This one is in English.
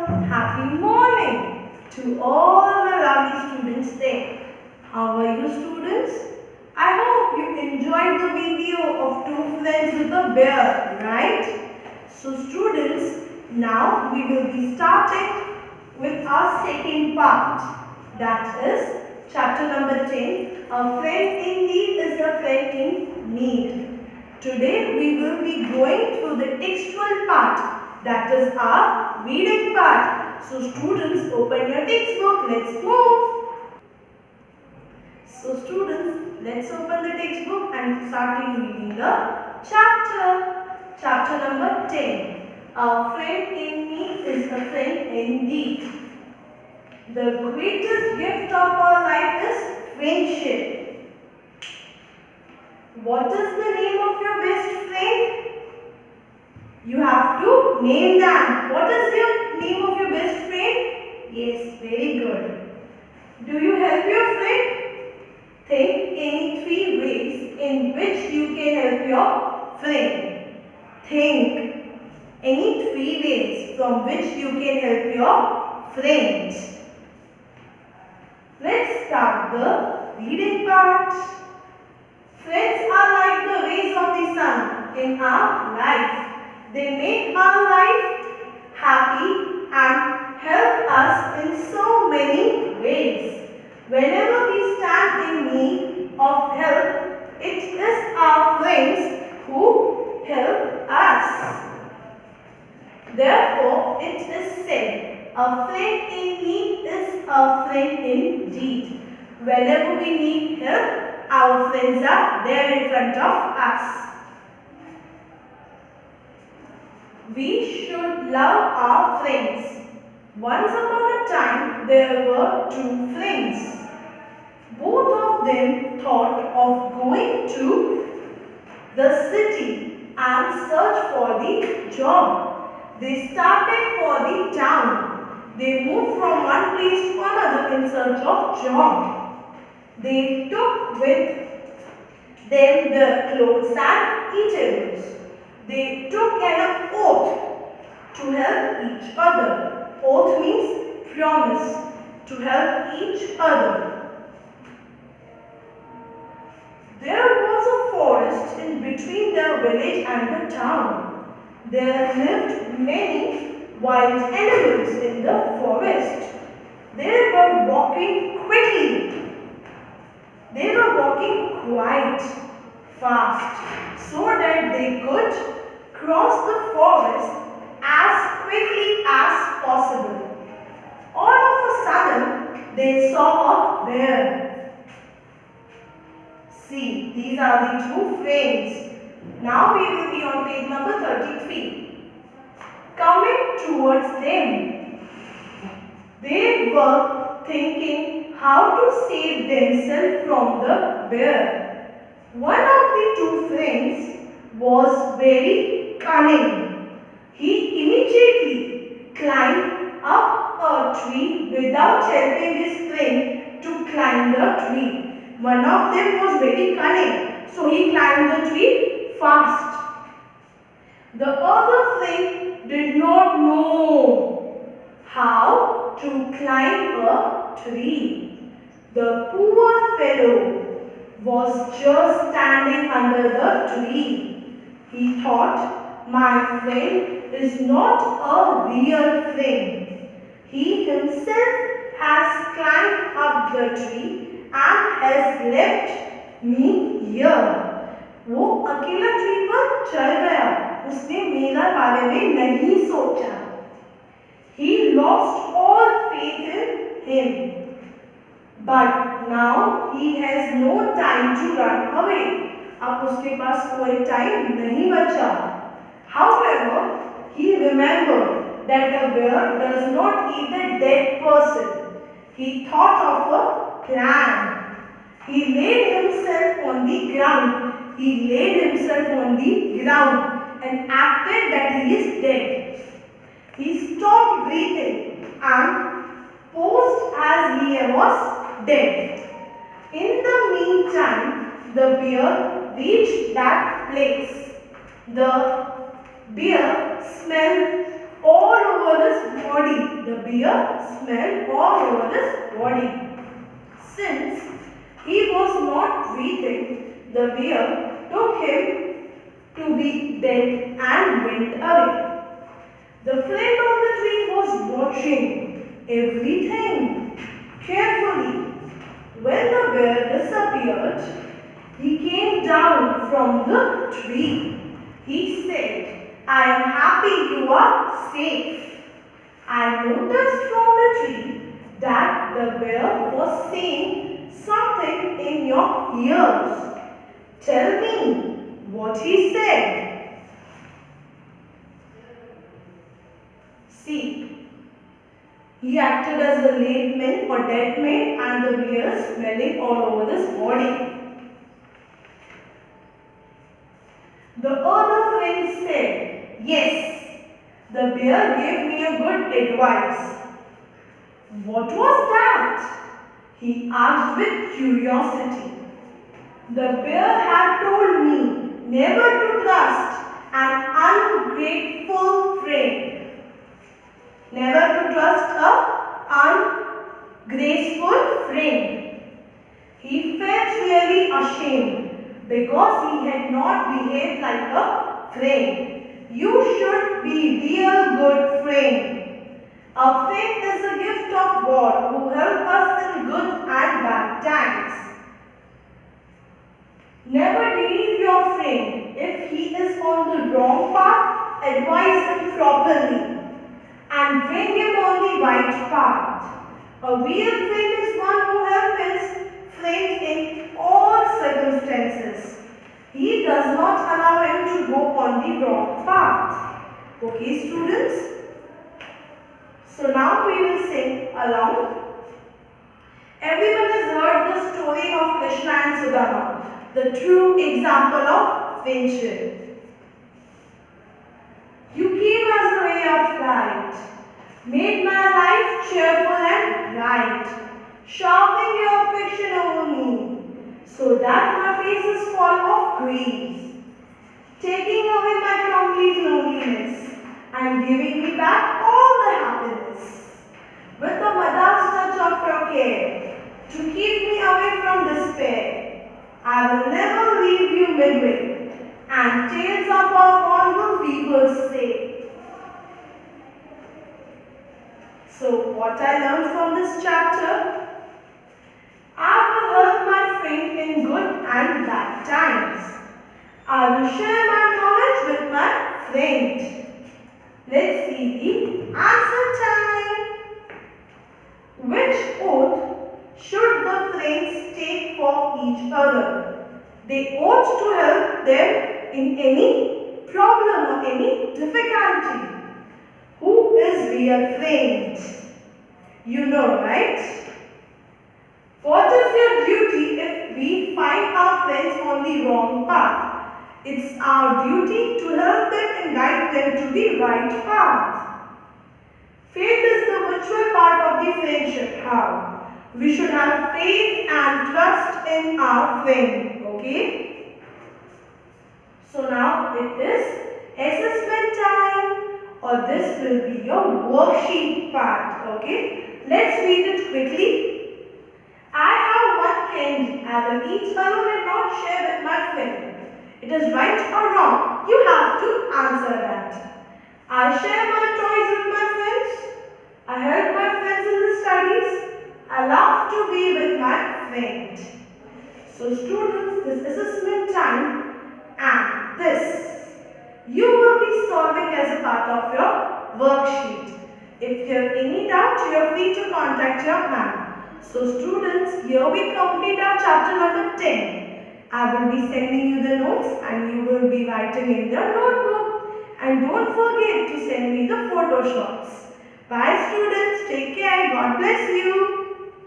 happy morning to all my lovely students there. How are you students? I hope you enjoyed the video of two friends with a bear, right? So students, now we will be starting with our second part. That is chapter number 10. A friend in need is a friend in need. Today we will be going through the textual part. That is our reading part. So students, open your textbook. Let's move. So students, let's open the textbook and start reading the chapter. Chapter number 10. A friend in need is a friend indeed. The greatest gift of our life is friendship. What is the name of your best friend? You have to name them. What is the name of your best friend? Yes, very good. Do you help your friend? Think any 3 ways in which you can help your friend. Think any 3 ways from which you can help your friend. Let's start the reading part. Friends are like the rays of the sun in our life. They make our life happy and help us in so many ways. Whenever we stand in need of help, it is our friends who help us. Therefore, it is said, a friend in need is a friend indeed. Whenever we need help, our friends are there in front of us. We should love our friends. Once upon a time, there were 2 friends. Both of them thought of going to the city and search for the job. They started for the town. They moved from one place to another in search of job. They took with them the clothes and eatables. They took an oath to help each other. Oath means promise to help each other. There was a forest in between their village and the town. There lived many wild animals in the forest. They were walking quickly. They were walking quite fast so that they could cross the forest as quickly as possible. All of a sudden, they saw a bear. See, these are the 2 friends. Now we will be on page number 33. Coming towards them. They were thinking how to save themselves from the bear. One of the 2 friends was very cunning. He immediately climbed up a tree without helping his friend to climb the tree. One of them was very cunning, so he climbed the tree fast. The other friend did not know how to climb a tree. The poor fellow was just standing under the tree. He thought, my friend is not a real friend. He himself has climbed up the tree and has left me here. वो अकेला tree पर चढ़ गया. उसने मेरा बारे में नहीं सोचा. He lost all faith in him. But now he has no time to run away. अब उसके पास कोई टाइम नहीं बचा. However, he remembered that a bear does not eat a dead person. He thought of a plan. He laid himself on the ground. He laid himself on the ground and acted that he is dead. He stopped breathing and posed as he was dead. In the meantime, the bear reached that place. The bear smelled all over his body be a smell all over his body. Since he was not breathing, the bear took him to be dead and went away. The friend on the tree was watching everything carefully. When the bear disappeared, he came down from the tree. He said, "I am happy you are safe." I noticed from the tree that the bear was saying something in your ears. Tell me what he said. See, he acted as a lame man or dead man, and the bear smelling all over his body. The other friend said, "Yes, the bear gave me a good advice." "What was that?" he asked with curiosity. "The bear had told me never to trust an ungrateful friend." Never to trust an ungraceful friend. He felt really ashamed because he had not behaved like a friend. You should be real good friend. A friend is a gift of God who helps us in good and bad times. Never believe your friend. If he is on the wrong path, advise him properly and bring him on the right path. A real friend is one who helps his friend in all circumstances. He does not allow him to go on the wrong path. Okay, students? So now we will sing along. Everyone has heard the story of Krishna and Sudama, the true example of friendship. You came as a ray of light, made my life cheerful and bright, showering your affection over me, so that my face is full of grace, taking away my complete loneliness and giving me back all the happiness. With the mother's touch of your care, to keep me away from despair, I will never leave you midway, and tales of our bond will people say. So, what I learned from this chapter? I will help my friend in good and bad times. I will share my knowledge with my friend. Let's see the answer time. Which oath should the friends take for each other? They ought to help them in any problem or any difficulty. Who is real friend? You know, right? What is your duty if we find our friends on the wrong path? It's our duty to help them and guide them to the right path. Faith is the virtual part of the friendship. How? We should have faith and trust in our friend. Okay? So now it is assessment time, or this will be your worksheet part. Okay? Let's read it quickly. I have one candy. I will eat alone and not share with my friend. It is right or wrong? You have to answer that. I share my toys with my friends. I help my friends in the studies. I love to be with my friend. So students, this is assessment time, and this you will be solving as a part of your worksheet. If you have any doubt, you are free to contact your ma'am. So students, here we complete our chapter number 10. I will be sending you the notes and you will be writing in the notebook. And don't forget to send me the photoshots. Bye students, take care, God bless you.